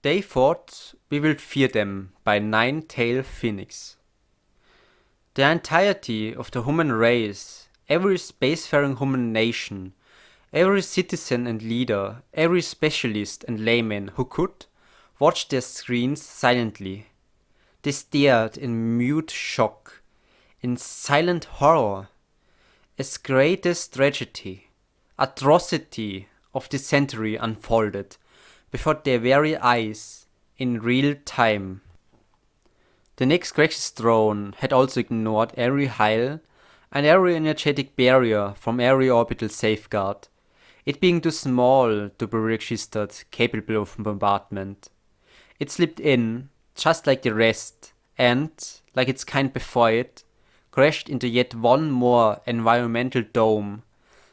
They thought we will fear them by nine-tailed phoenix. The entirety of the human race, every spacefaring human nation, every citizen and leader, every specialist and layman who could, watched their screens silently. They stared in mute shock, in silent horror. As greatest tragedy, atrocity of the century unfolded before their very eyes in real time. The next Grex's throne had also ignored every Heil and every energetic barrier from every orbital safeguard, it being too small to be registered capable of bombardment. It slipped in, just like the rest, and, like its kind before it, crashed into yet one more environmental dome,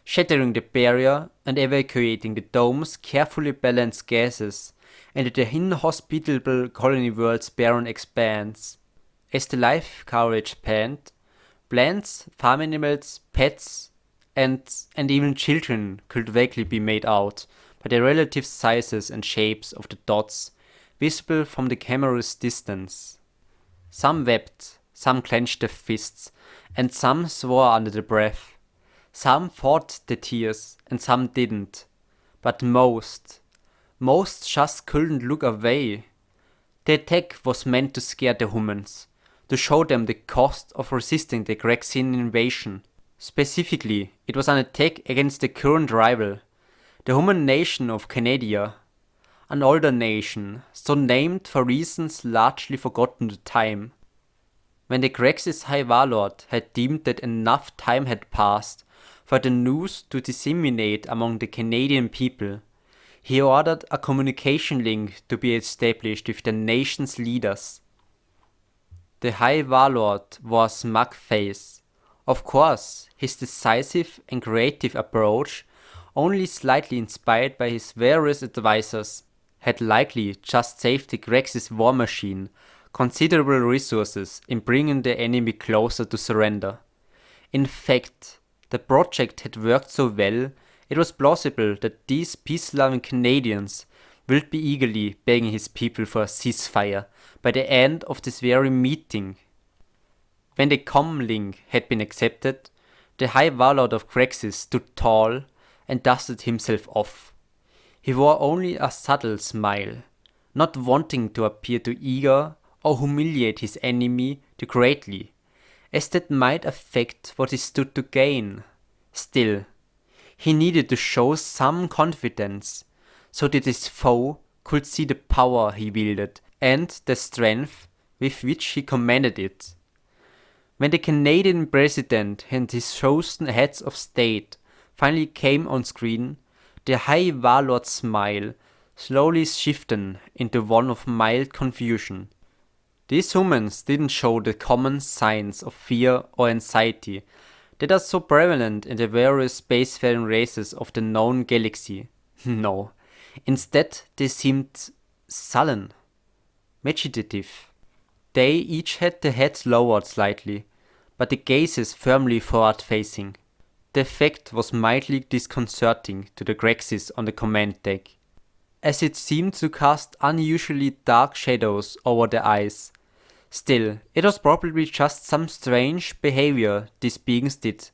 shattering the barrier and evacuating the dome's carefully balanced gases into the inhospitable colony world's barren expanse. As the life coverage panned, plants, farm animals, pets, and even children could vaguely be made out by the relative sizes and shapes of the dots visible from the camera's distance. Some wept, some clenched their fists, and some swore under their breath. Some fought the tears, and some didn't. But most just couldn't look away. The attack was meant to scare the humans, to show them the cost of resisting the Grexian invasion. Specifically, it was an attack against the current rival, the human nation of Canadia, an older nation, so named for reasons largely forgotten to time. When the Grex's High Warlord had deemed that enough time had passed for the news to disseminate among the Canadian people, he ordered a communication link to be established with the nation's leaders. The High Warlord wore a smug face. Of course, his decisive and creative approach, only slightly inspired by his various advisors, had likely just saved the Grex's war machine considerable resources in bringing the enemy closer to surrender. In fact, the project had worked so well, it was plausible that these peace-loving Canadians would be eagerly begging his people for a ceasefire by the end of this very meeting. When the comlink had been accepted, the High Warlord of Grexis stood tall and dusted himself off. He wore only a subtle smile, not wanting to appear too eager or humiliate his enemy too greatly, as that might affect what he stood to gain. Still, he needed to show some confidence, so that his foe could see the power he wielded and the strength with which he commanded it. When the Canadian president and his chosen heads of state finally came on screen, the High Warlord's smile slowly shifted into one of mild confusion. These humans didn't show the common signs of fear or anxiety that are so prevalent in the various spacefaring races of the known galaxy. No, instead they seemed sullen, meditative. They each had their heads lowered slightly, but the gazes firmly forward-facing. The effect was mildly disconcerting to the Grexis on the command deck, as it seemed to cast unusually dark shadows over their eyes. Still, it was probably just some strange behavior these beings did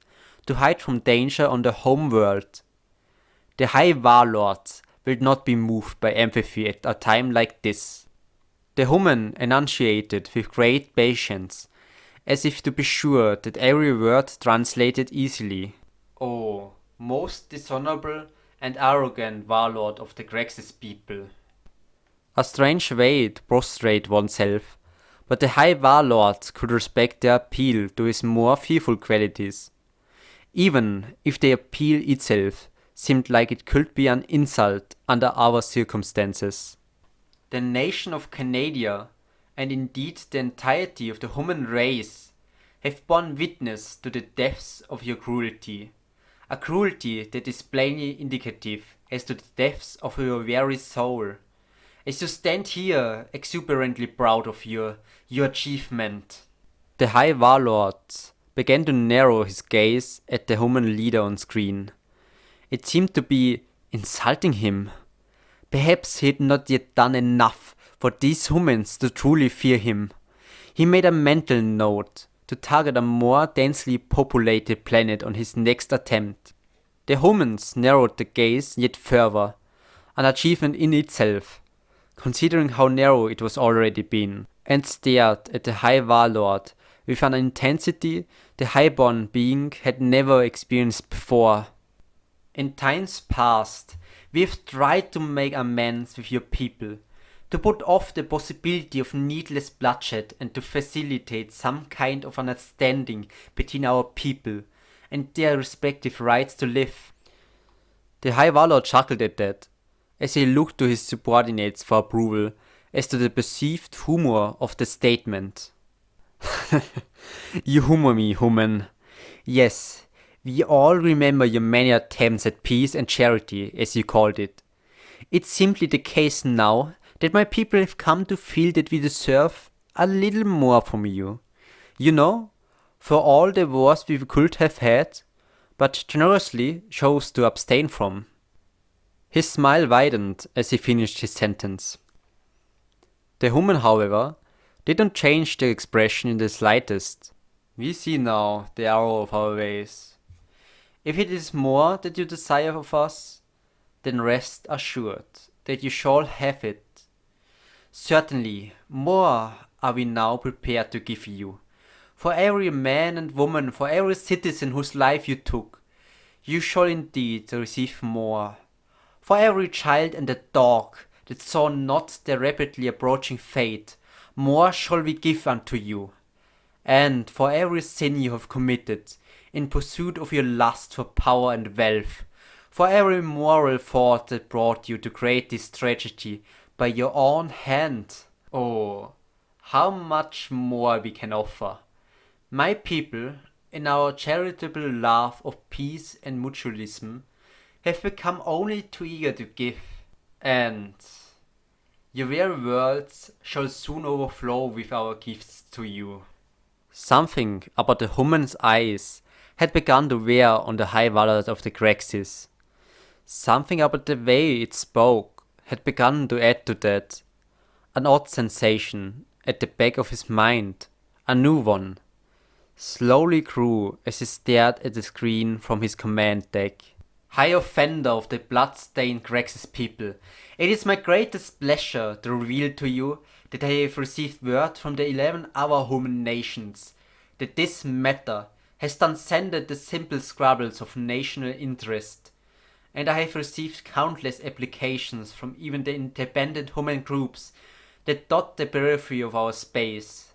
to hide from danger on the home world. The High Warlords will not be moved by empathy at a time like this. The human enunciated with great patience, as if to be sure that every word translated easily. Oh, most dishonorable and arrogant warlord of the Grexis people. A strange way to prostrate oneself, but the High Warlord could respect their appeal to his more fearful qualities, even if the appeal itself seemed like it could be an insult under our circumstances. The nation of Canadia, and indeed the entirety of the human race, have borne witness to the depths of your cruelty, a cruelty that is plainly indicative as to the depths of your very soul. As you stand here exuberantly proud of your achievement. The High Warlord began to narrow his gaze at the human leader on screen. It seemed to be insulting him. Perhaps he had not yet done enough for these humans to truly fear him. He made a mental note to target a more densely populated planet on his next attempt. The humans narrowed the gaze yet further, an achievement in itself, considering how narrow it was already been, and stared at the High Warlord with an intensity the Highborn being had never experienced before. In times past, we have tried to make amends with your people, to put off the possibility of needless bloodshed and to facilitate some kind of understanding between our people and their respective rights to live. The High Warlord chuckled at that, as he looked to his subordinates for approval as to the perceived humor of the statement. You humor me, human. Yes, we all remember your many attempts at peace and charity, as you called it. It's simply the case now that my people have come to feel that we deserve a little more from you. You know, for all the wars we could have had, but generously chose to abstain from. His smile widened as he finished his sentence. The human, however, didn't change their expression in the slightest. We see now the error of our ways. If it is more that you desire of us, then rest assured that you shall have it. Certainly, more are we now prepared to give you. For every man and woman, for every citizen whose life you took, you shall indeed receive more. For every child and a dog that saw not their rapidly approaching fate, more shall we give unto you. And for every sin you have committed, in pursuit of your lust for power and wealth, for every moral fault that brought you to create this tragedy by your own hand, oh, how much more we can offer. My people, in our charitable love of peace and mutualism, have become only too eager to give, and your very worlds shall soon overflow with our gifts to you. Something about the human's eyes had begun to wear on the High Warlord of the Grexis. Something about the way it spoke had begun to add to that. An odd sensation at the back of his mind, a new one, slowly grew as he stared at the screen from his command deck. High offender of the blood-stained Grexis people, it is my greatest pleasure to reveal to you that I have received word from the 11 other human nations that this matter has transcended the simple squabbles of national interest, and I have received countless applications from even the independent human groups that dot the periphery of our space.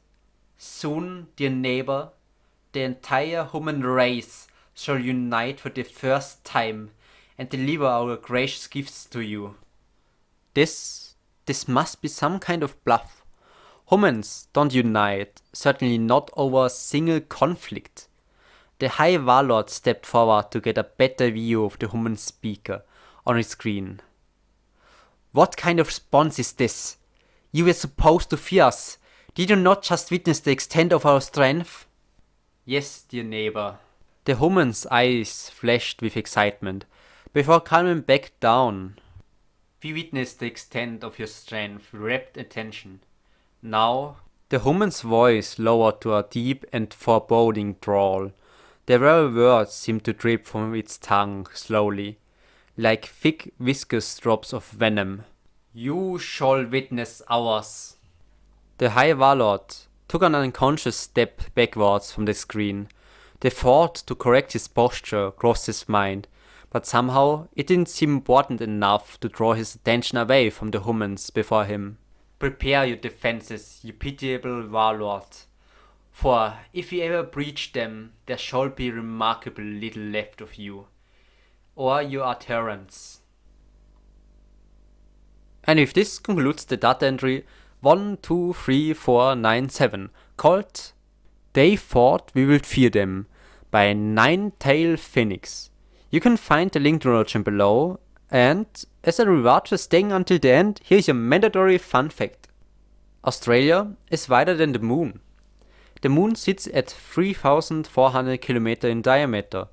Soon, dear neighbor, the entire human race shall unite for the first time and deliver our gracious gifts to you. This must be some kind of bluff. Humans don't unite, certainly not over a single conflict. The High Warlord stepped forward to get a better view of the human speaker on his screen. What kind of response is this? You were supposed to fear us. Did you not just witness the extent of our strength? Yes, dear neighbor. The human's eyes flashed with excitement, before calming back down. We witnessed the extent of your strength with rapt attention. Now, the human's voice lowered to a deep and foreboding drawl. The very words seemed to drip from its tongue slowly, like thick viscous drops of venom. You shall witness ours. The High Warlord took an unconscious step backwards from the screen. The thought to correct his posture crossed his mind, but somehow it didn't seem important enough to draw his attention away from the humans before him. Prepare your defenses, you pitiable warlord, for if you ever breach them, there shall be remarkable little left of you, or your adherents. And if this concludes the data entry 123497, called They Thought We Would Fear Them by Nine-Tailed Phoenix. You can find the link to the origin below, and as a reward for staying until the end, here's your mandatory fun fact. Australia is wider than the moon. The moon sits at 3,400 km in diameter,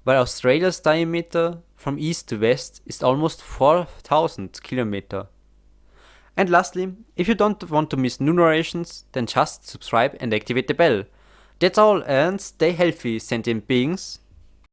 while Australia's diameter from east to west is almost 4,000 km. And lastly, if you don't want to miss new narrations, then just subscribe and activate the bell. That's all, and stay healthy, sentient beings.